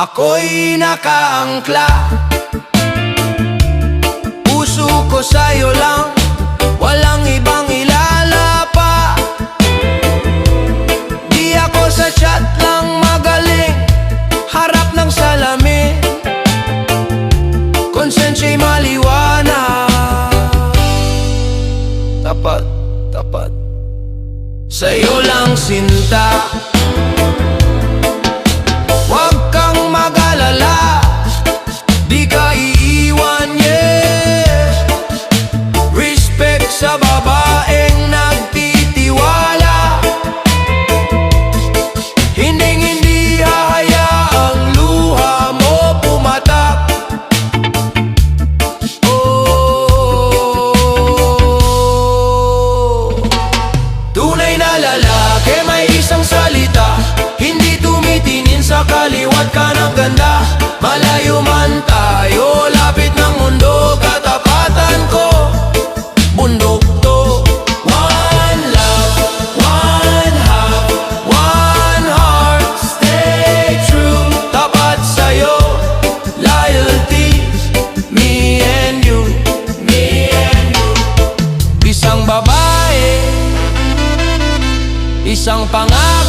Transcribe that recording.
ako'y nakaangkla. Puso ko sa'yo lang, walang ibang ilala pa. Di ako sa chat lang magaling, harap ng salamin, konsensya'y maliwanag. Tapat, tapat, sa'yo lang sinta. Huwag kang mag-alala, di ka iiwan, yeah. Respect sa babaeng nagtitiwala, hindi hahayaang luha mo pumatak. Oh, tunay na lalaki may isang salita, hindi tumitingin sa kaliwat ka ng ganda. Malayo man tayo, lapit ng mundo, katapatan ko, bundok to. One love, one heart, one heart, stay true. Tapat sa'yo, loyalty, me and you, me and you. Isang babae, isang pangarap,